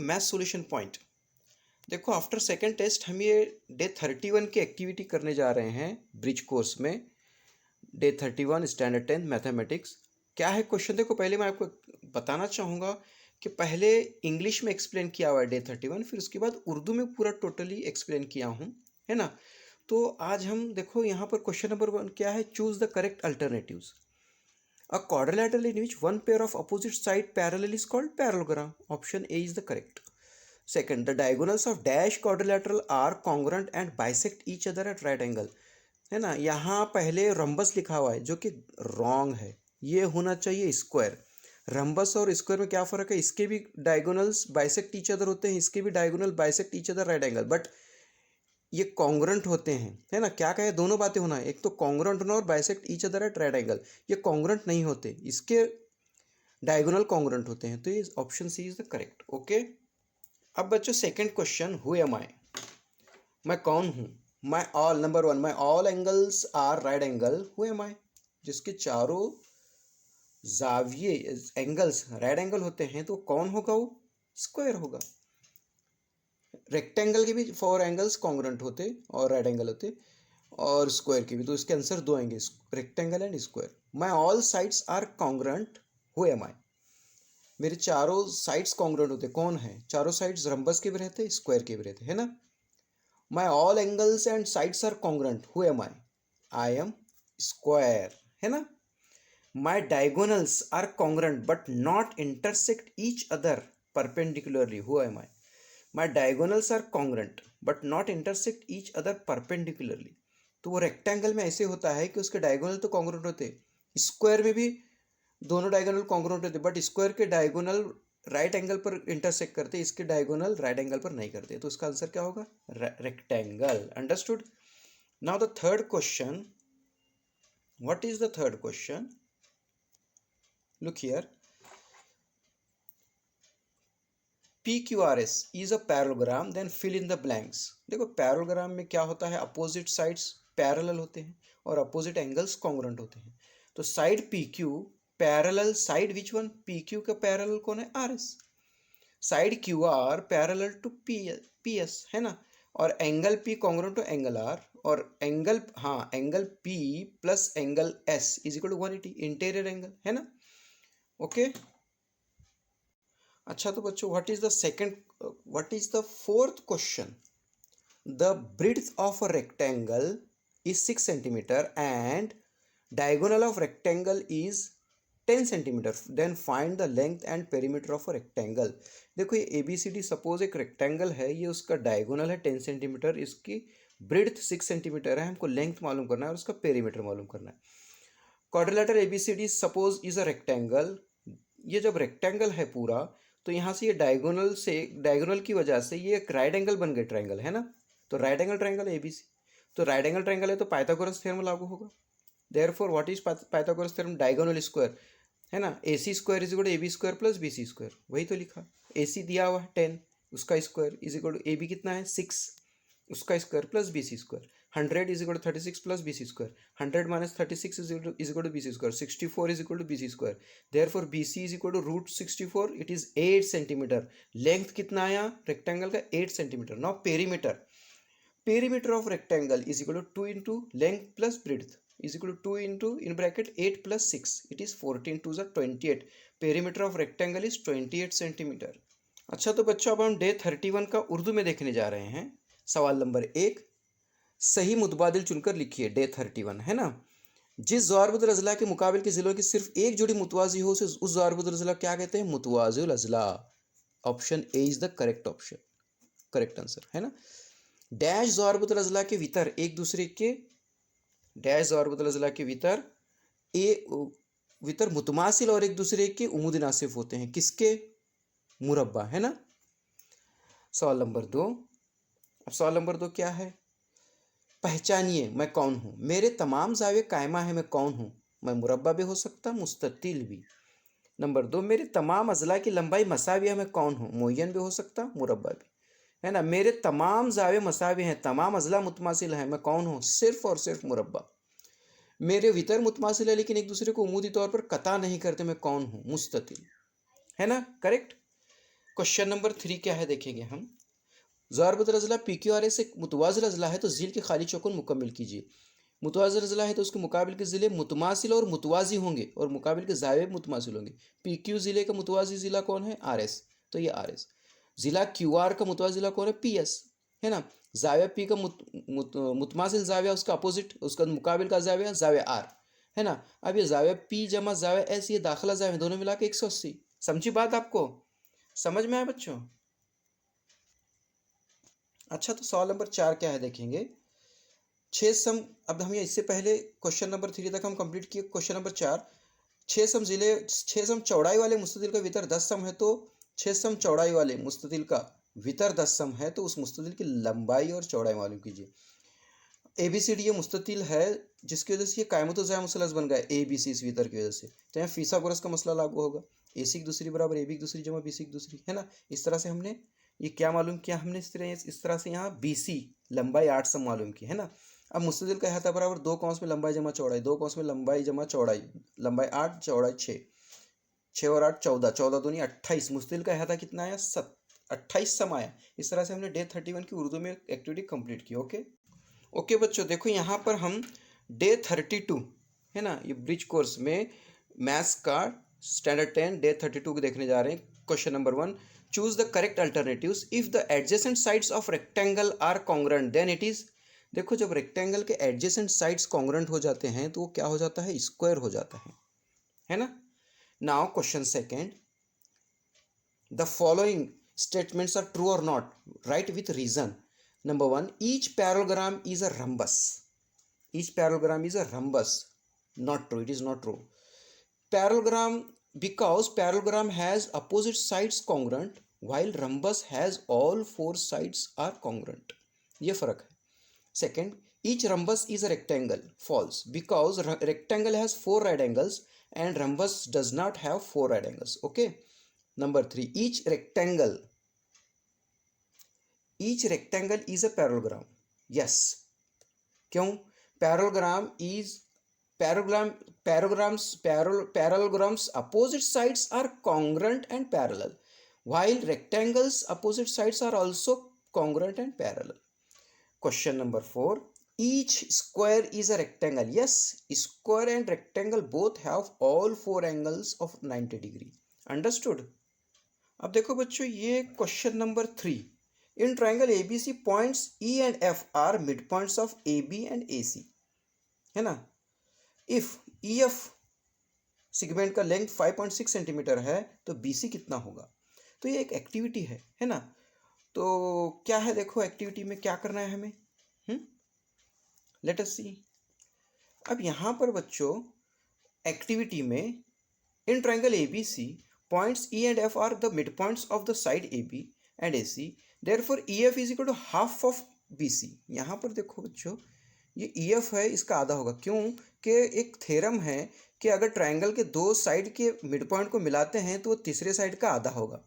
Math solution point. देखो after second test हम ये डे 31 की एक्टिविटी करने जा रहे हैं ब्रिज कोर्स में। Day 31 standard 10 mathematics. क्या है क्वेश्चन, देखो पहले मैं आपको बताना चाहूँगा कि पहले इंग्लिश में एक्सप्लेन किया हुआ है डे 31, फिर उसके बाद उर्दू में पूरा टोटली एक्सप्लेन किया हूँ, है ना। तो आज हम देखो यहाँ पर क्वेश्चन नंबर 1 क्या है, choose the correct alternatives. A quadrilateral in which one pair of opposite side parallel is called parallelogram. Option A is the correct. Second, the diagonals of dash quadrilateral are congruent and bisect each other at right angle. है ना, यहाँ पहले rhombus लिखा हुआ है जो कि wrong है, ये होना चाहिए स्क्वायर। रंबस और स्क्वायर में क्या फर्क है, इसके भी डायगोनल्स बाइसेक्ट ईच अदर होते हैं, इसके भी diagonal bisect each other right angle, but ये कॉन्ग्रुएंट होते हैं, है ना। क्या कहे, दोनों बातें होना है, एक तो कॉन्ग्रुएंट होना और bisect each other at right angle. ये कॉन्ग्रुएंट नहीं होते, इसके डायगोनल कॉन्ग्रुएंट होते हैं, तो ये option C is the correct. Okay, अब बच्चों second question, who am I, मैं कौन हूँ। My all, number 1, my all angles are right angle, who am I, जिसके चारों जाविये एंगल्स राइट एंगल होते हैं तो कौन होगा, वो स्क्वायर होगा। रेक्टेंगल के भी 4 एंगल्स कॉन्ग्रुएंट होते और राइट एंगल होते, और स्क्वायर के भी, तो इसके आंसर 2 आएंगे, rectangle and square. My all sides are congruent, who am I, मेरे चारों साइड्स कॉन्ग्रुएंट होते, कौन है, चारों साइड्स रंबस के भी रहते स्क्वायर के भी रहते, है ना। My all angles and sides are congruent, who am I am square, है ना। My diagonals are congruent but not intersect each other perpendicularly, who am I, my diagonals are congruent but not intersect each other perpendicularly. तो वो rectangle में ऐसे होता है कि उसके डायगोनल तो कॉन्ग्रुएंट होते, स्क्वायर में भी दोनों डायगोनल कॉन्ग्रुएंट होते, बट स्क्वायर के डायगोनल राइट एंगल पर इंटरसेक्ट करते, इसके डायगोनल राइट एंगल पर नहीं करते, तो इसका आंसर क्या होगा, rectangle. Understood. Now the third question, what is the third question, look here, PQRS is a parallelogram, then fill in the blanks। देखो पैरेललोग्राम में क्या होता है, अपोजिट साइड्स पैरेलल होते हैं और अपोजिट एंगल्स कॉन्ग्रुएंट होते हैं। तो side PQ parallel side which one, PQ का पैरेलल कौन है, RS। Side QR parallel to PS, है ना। और angle P congruent to angle R, और एंगल, हाँ, angle P plus angle S is equal to 180, interior angle, है ना। ओके अच्छा, तो बच्चों what is the second, what is the fourth question, the breadth of a rectangle is 6 centimetre and diagonal of rectangle is 10 centimetre, then find the length and perimeter of a rectangle. देखो ये ABCD, suppose एक rectangle है, ये उसका diagonal है 10 centimetre, इसकी ब्रिड्थ 6 centimetre है, हमको लेंथ मालूम करना है और उसका पेरीमीटर मालूम करना है। Quadrilateral ABCD suppose is a rectangle, ये जब रेक्टेंगल है पूरा, तो यहाँ से ये डायगोनल से, डायगोनल की वजह से ये एक राइट एंगल बन गए ट्रायंगल, है ना। तो राइट एंगल ट्रायंगल ABC, तो राइट एंगल ट्रायंगल है तो पाइथागोरस थ्योरम लागू होगा। Therefore what is Pythagoras theorem, diagonal square, है ना, AC square is equal to AB square plus BC square, वही तो लिखा। AC दिया हुआ है 10, उसका square is equal to AB कितना है 6, उसका square plus BC square. 100 is equal to 36 plus BC square, 100 minus 36 is equal to BC square, 64 is equal to BC square. Therefore BC is equal to root 64, it is 8 centimetre. Length कितना आया rectangle का, 8 centimetre. Now perimeter, perimeter of rectangle is equal to 2 into length plus breadth is equal to 2 into in bracket 8 plus 6, it is 14 two 28। Perimeter of rectangle is 28 centimetre. अच्छा, तो बच्चों अब हम day 31 का उर्दू में देखने जा रहे हैं। सवाल नंबर 1, सही मुतबादिल चुनकर लिखिए डे 31, है ना। जिस ज़ारबुल अज़ला के मुकाबले के ज़िलों की सिर्फ एक जोड़ी मुतवाज़ी हो उसे उस ज़ारबुल अज़ला क्या कहते हैं, मुतवाज़िल अज़ला। Option A is the correct option, correct answer, है ना। डैश ज़ारबुल अज़ला के वितर एक दूसरे के, डैश ज़ारबुल अज़ला के वितर वितर मुतमासिल और एक दूसरे के उमूद नासिफ होते हैं, किसके, मुरब्बा, है ना। सवाल नंबर 2, अब सवाल नंबर 2 क्या है, पहचानिए मैं कौन हूँ, मेरे तमाम ज़ाविये कायमा है, मैं कौन हूँ, मैं मुरब्बा भी हो सकता, मुस्ततिल भी। नंबर 2, मेरे तमाम अज़ला की लंबाई मसावी है, मैं कौन हूँ, मुय्यन भी हो सकता, मुरब्बा भी, है ना। मेरे तमाम ज़ाविये मसावी हैं, तमाम अज़ला मुतमासिल हैं, मैं कौन हूँ, सिर्फ और सिर्फ मुरब्बा। मेरे वितर मुतमासिल है लेकिन एक दूसरे को उमूदी तौर पर कता नहीं करते, मैं कौन हूँ, मुस्ततिल, है ना, करेक्ट। क्वेश्चन नंबर 3 क्या है देखेंगे हम। ज़ारबत रज़ला PQRA से मुतवाज़िल अज़ला है तो ज़ील के खाली चौकों मुकम्मल कीजिए। मुतवाज़िल अज़ला है तो उसके मुकाबिल के ज़िले मुतमासिल और मुतवाज़ी होंगे और मुकाबिल के ज़ावे मुतमासिल होंगे। PQ ज़िले का मुतवाज़ी ज़िला कौन है? RS, तो ये RS। ज़िला QR का मुतवाज़ी ज़िला कौन है? PS, है ना। ज़ाविया P का मुतमासिल ज़ाविया उसका अपोजिट, उसका मुकाबिल का ज़ाविया R, है ना। अब ये ज़ाविया P जमा ज़ाविया S, ये दाखिला ज़ाविया दोनों मिला के 180। समझी बात आपको? समझ में आया बच्चों? अच्छा, तो सवाल नंबर 4 क्या है देखेंगे। 6 सम, अब हम ये इससे पहले क्वेश्चन नंबर 3 तक हम कंप्लीट किए। क्वेश्चन नंबर 4, 6 सम चौड़ाई वाले मुस्ततिल का वितर 10 सम है तो 6 सम चौड़ाई वाले मुस्ततिल का वितर 10 सम है तो उस मुस्ततिल की लंबाई और चौड़ाई मालूम कीजिए। ABCD ये मुस्ततिल है जिसकी वजह से ये कायमतुज़्ज़ाय मुसलस बन गया ABC इस वितर की वजह से, तो यहाँ फीसागोरस का मसला लागू होगा। AC की दूसरी बराबर AB की दूसरी जमा BC की दूसरी, है ना। इस तरह से हमने ये क्या मालूम किया हमने, इस तरह से यहाँ BC लंबाई 8 सम मालूम की, है ना। अब मुस्ततिल का अहाता बराबर 2 कौंस में लंबाई जमा चौड़ाई, 2 कौंस में लंबाई जमा चौड़ाई, लंबाई 8 चौड़ाई 6, 6 और 8 14, 14 दूनी 28। मुस्ततिल का अहाता कितना आया? 28 सम आया। इस तरह से हमने डे 31 की उर्दू में एक्टिविटी कंप्लीट की। ओके बच्चों, देखो यहाँ पर हम डे 32, है ना, ये ब्रिज कोर्स में मैथ्स का स्टैंडर्ड 10 डे 32 को देखने जा रहे हैं। Question number 1, choose the correct alternatives if the adjacent sides of rectangle are congruent then it is. देखो, जब रेक्टेंगल के एडजेसेंट साइड्स कॉन्ग्रुएंट हो जाते हैं तो वो क्या हो जाता है? स्क्वायर हो जाता है ना। Now question second, the following statements are true और not, write with reason. Number 1, each parallelogram is a rhombus. Each parallelogram is a rhombus. Not true. It is not true. Parallelogram, because parallelogram has opposite sides congruent, while rhombus has all 4 sides are congruent. ये फर्क है. Second, each rhombus is a rectangle. False. Because rectangle has 4 right angles and rhombus does not have 4 right angles. Okay. Number 3, each rectangle is a parallelogram. Yes. क्यों? Parallelograms opposite sides are congruent and parallel, while rectangles opposite sides are also congruent and parallel. Question number 4, each square is a rectangle. Yes, square and rectangle both have all 4 angles of 90 degree. Understood? अब देखो बच्चों, ये question number 3, in triangle ABC points E and F are midpoints of AB and AC, है ना। if EF segment का length 5.6 centimetre है तो BC कितना होगा? तो ये एक एक्टिविटी है ना। तो क्या है, देखो एक्टिविटी में क्या करना है हमें, लेट अस सी। अब यहाँ पर बच्चों एक्टिविटी में in triangle ABC points E and F are the midpoints of the side AB and AC, therefore EF is equal to half of BC। यहाँ पर देखो बच्चों, ये EF है, इसका आधा होगा। क्यों? कि एक थ्योरम है कि अगर ट्रायंगल के 2 साइड के मिड पॉइंट को मिलाते हैं तो वो तीसरे साइड का आधा होगा,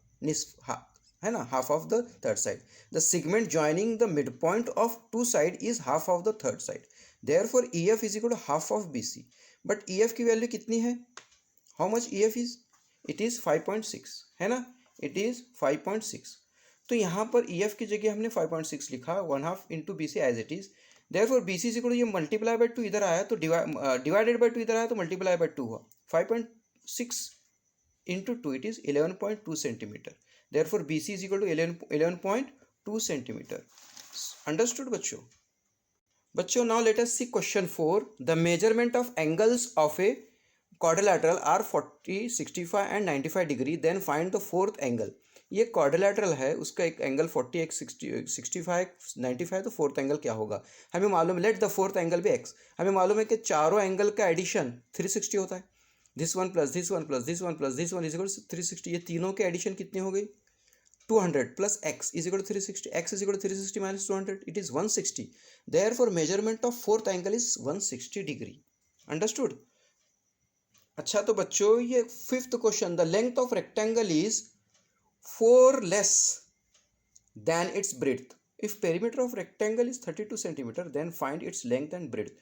है ना, half of the third side. The segment joining the mid point of 2 side is half of the third side, therefore EF is equal to half of BC। But EF की वैल्यू कितनी है? How much EF is? It is 5.6, है ना, it is 5.6। तो यहाँ पर EF की जगह हमने 5.6 लिखा, 1/2 into BC as it is. Therefore BC equal to, ये मल्टीप्लाई बाय 2 इधर आया तो डिवाइडेड बाय 2 इधर आया तो मल्टीप्लाई बाय 2 हुआ। 5.6 into 2 it is 11.2 centimetre. Therefore BC is equal to 11.2 centimetre. Understood बच्चों? Now let us see question 4, the measurement of angles of a quadrilateral are 40, 65 and 95 degree, then find the fourth angle. ये quadrilateral है, उसका एक angle 40, एक 65, 95, तो fourth angle क्या होगा हमें मालूम है। लेट द फोर्थ एंगल भी x। हमें मालूम है कि चारों एंगल का एडिशन 360 होता है। This one plus this one plus this one plus this one is equal to 360। ये तीनों के एडिशन कितनी हो गई? 200 plus x is equal to 360। x is equal to 360 minus 200, it is 160। Therefore measurement of fourth angle is 160 degree. Understood? अच्छा, तो बच्चों ये fifth question, the length of rectangle is 4 less than its breadth if perimeter of rectangle is 32 centimetre, then find its length and breadth.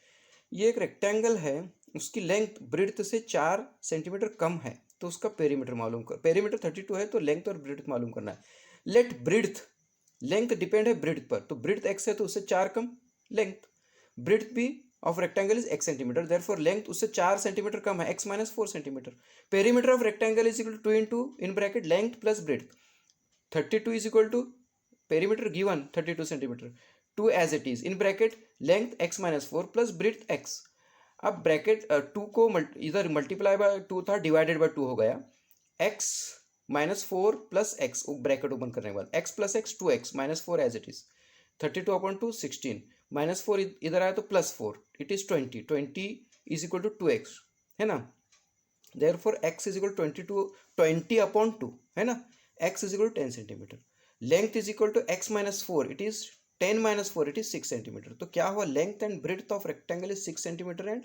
ये एक rectangle है, उसकी length ब्रिड्थ से 4 centimetre कम है तो उसका पेरीमीटर मालूम कर, पेरीमीटर 32 है तो लेंथ और ब्रिड्थ मालूम करना है। लेट ब्रिड्थ, लेंथ डिपेंड है ब्रिड्थ पर, तो ब्रिड्थ x है तो उससे 4 कम लेंथ, ब्रिड्थ भी of rectangle is x centimetre, therefore length उससे 4 सेंटीमीटर कम है, x minus 4 centimetre. Perimeter of rectangle is equal to 2 into in bracket length plus breadth, 32 is equal to perimeter given 32 centimetre, 2 as it is in bracket length x minus 4 plus breadth x। अब bracket 2 को इधर multiply by 2 था, divided by 2 हो गया, x minus 4 plus x, bracket open करने के बाद x plus x 2x minus 4 as it is, 32/2 16 minus 4 इधर आया तो plus 4, it is 20 is equal to 2x है ना, देयरफॉर x इज इक्वल 20/2 है ना, x is equal 10 centimetre, length is equal to x minus 4, it is 10 minus 4, it is 6 centimetre. तो क्या हुआ, length and breadth of rectangle is 6 centimetre and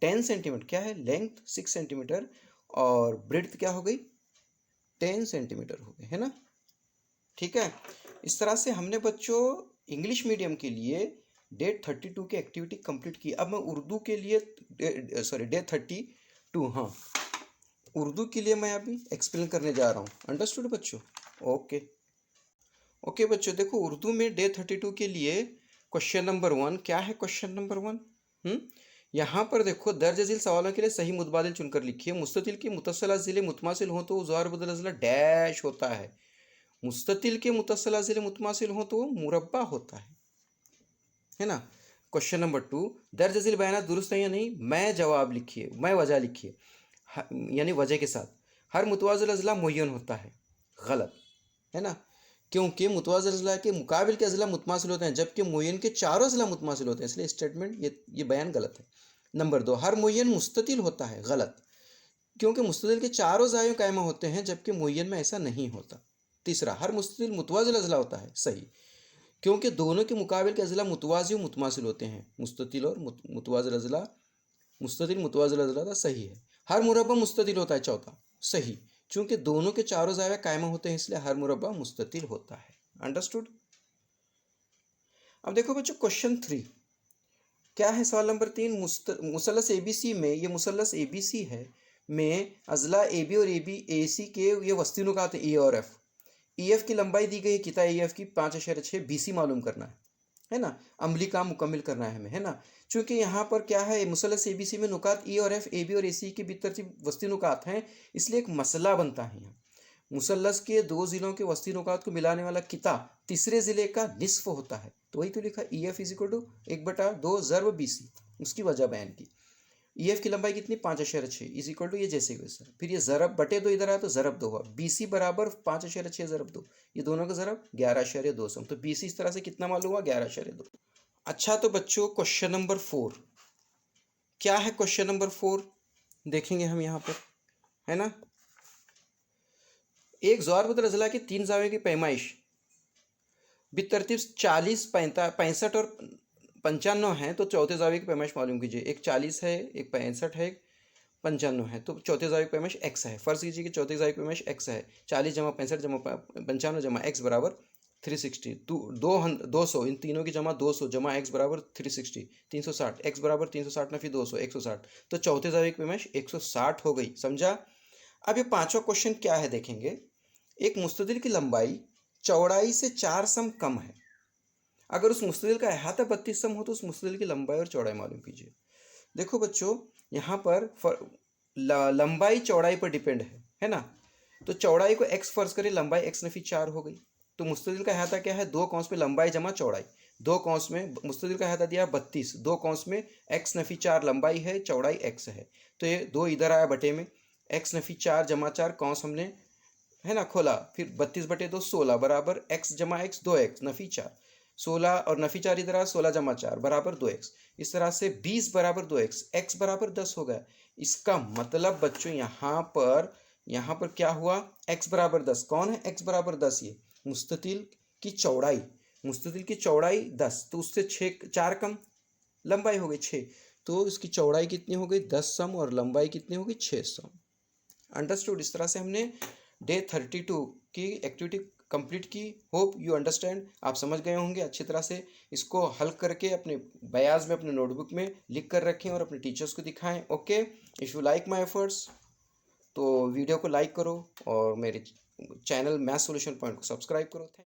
10 centimetre, क्या है length 6 centimetre और breadth क्या हो गई 10 सेंटीमीटर हो गई, है ना। ठीक है, इस तरह से हमने बच्चों इंग्लिश मीडियम के लिए डे 32 की एक्टिविटी कंप्लीट की। अब मैं उर्दू के लिए डे 32, हाँ उर्दू के लिए मैं अभी एक्सप्लेन करने जा रहा हूँ। अंडरस्टूड बच्चों? ओके ओके बच्चों, देखो उर्दू में डे 32 के लिए क्वेश्चन नंबर 1 क्या है, क्वेश्चन नंबर 1 यहाँ पर देखो, दर्ज झील सवालों के लिए सही मुतबादिल चुनकर लिखिए। मुस्ततिल के मुतसला ज़िले मुतमासिल हो तो ज़ार बदल अज़ला डैश होता है, मुस्ततिल के मुतसला ज़िले मुतमासिल हो तो वो मुरब्बा होता है ना। क्वेश्चन नंबर 2, दर्ज झील बयान दुरुस्त है या नहीं, मैं जवाब लिखिए, मैं वजह लिखिए, यानी वजह के साथ। हर मुतवाज़िल अज़ला मुय्यन होता है, गलत है ना, क्योंकि मुतवाज़िल अज़ला के मुकाबिल के अज़ला मुतमासिल होते हैं जबकि मुय्यन के चारों अज़ला मुतमासिल होते हैं, इसलिए स्टेटमेंट ये बयान गलत है। नंबर 2, हर मुय्यन मुस्ततिल होता है, गलत, क्योंकि मुस्ततिल के चारों ज़ायों कायमा होते हैं जबकि मुय्यन में ऐसा नहीं होता। तीसरा, हर मुस्ततिल मुतवाज़िल अज़ला होता है, सही, क्योंकि दोनों के मुकाबिल के अज़ला मुतवाज़ी और मुतमासिल होते हैं, मुस्ततिल और मुतवाज़िल अज़ला, मुस्ततिल मुतवाज़िल अज़ला था, सही है। हर मुरब्बा मुस्ततिल होता है, चौथा, सही, चूंकि दोनों के चारों ज़ाया कायमा होते हैं इसलिए हर मुरब्बा मुस्ततिल होता है। अंडरस्टूड? अब देखो बच्चों क्वेश्चन 3 क्या है, सवाल नंबर 3, मुसल्लस ABC में, ये मुसल्लस ABC है में अज़ला AB और AC के ये वस्ती नुकात हैं E और F, EF की लंबाई दी गई है, कितना EF की 5.6, BC मालूम करना है ना, अमली काम मुकम्मिल करना है हमें, है ना। चूंकि यहाँ पर क्या है, मुसल्लस ABC में नुकात E और F, AB और AC की बेतरतीब वस्ती नुकात हैं, इसलिए एक मसला बनता है यहाँ। मुसल्लस के 2 ज़िलों के वस्ती नुकात को मिलाने वाला किता तीसरे ज़िले का निस्फ होता है, तो वही तो लिखा EF इज इक्वल टू 1/2 ज़र्ब BC, उसकी वजह बयान की। EF की लंबाई कितनी 5.6 इज इक्वल टू ये जैसे वैसा, फिर ये ज़रब बटे 2 इधर आया तो ज़रब 2 हुआ, BC बराबर 5.6 ज़रब 2, ये दोनों का ज़रब 11.2, तो BC इस तरह से कितना मालूम हुआ 11.2। अच्छा तो बच्चों क्वेश्चन नंबर 4 क्या है, क्वेश्चन नंबर 4 देखेंगे हम यहाँ पर, है ना। एक ज़ार अज़ला के 3 ज़ावियों की पैमाइश बितरतीब 40, 65 और 95 है, तो चौथे ज़ाविये की पैमाइश मालूम कीजिए। एक 40 है, एक 65 है, 95 है, तो चौथे ज़ाविये की पैमाइश x है। फ़र्ज़ कीजिए कि चौथे ज़ाविये की पैमाइश x है, 40 जमा 65 जमा 95 जमा x बराबर 360, 200, इन तीनों की जमा 200 जमा x बराबर 360, 360, x बराबर 360 नफी 200 160, तो चौथे ज़ाविये की पैमाइश 160 हो गई, समझा। अब ये पांचवा क्वेश्चन क्या है देखेंगे, एक मुस्ततिल की लंबाई चौड़ाई से 4 सम कम है, अगर उस मुस्ततिल का अहाता 32 सम हो तो उस मुस्ततिल की लंबाई और चौड़ाई मालूम कीजिए। देखो बच्चों यहाँ पर लंबाई चौड़ाई पर डिपेंड है ना, तो चौड़ाई को x फर्ज करें, लंबाई x नफी 4 हो गई, तो मुस्ततिल का अहाता क्या है, 2 कौंस में लंबाई जमा चौड़ाई, 2 कौंस में मुस्ततिल का अहाता दिया 32, 2 कौंस में x नफी 4 लंबाई है, चौड़ाई x है, तो ये 2 इधर आया बटे में, x नफी 4 जमा 4 कौंस हमने है ना खोला, फिर 32/2 16 बराबर x जमा x 2x नफी 4, 16 और नफी 4 इधर आ, 16 जमा 4 बराबर 2x, इस तरह से 20 बराबर 2x, x बराबर 10 हो गया। इसका मतलब बच्चों यहाँ पर क्या हुआ, x बराबर 10, कौन है x बराबर 10, ये मुस्ततिल की चौड़ाई, मुस्ततिल की चौड़ाई 10, तो उससे 4 कम लंबाई हो गई 6, तो इसकी चौड़ाई कितनी हो गई 10 सम और लंबाई कितनी होगी 6 सम। अंडरस्टूड? इस तरह से हमने डे 32 की एक्टिविटी कंप्लीट की। होप यू अंडरस्टैंड, आप समझ गए होंगे अच्छी तरह से। इसको हल करके अपने बयाज में अपने नोटबुक में लिख कर रखें और अपने टीचर्स को दिखाएं। Okay, if you like my efforts तो वीडियो को लाइक करो और मेरे चैनल मैथ सॉल्यूशन पॉइंट को सब्सक्राइब करो। थैंक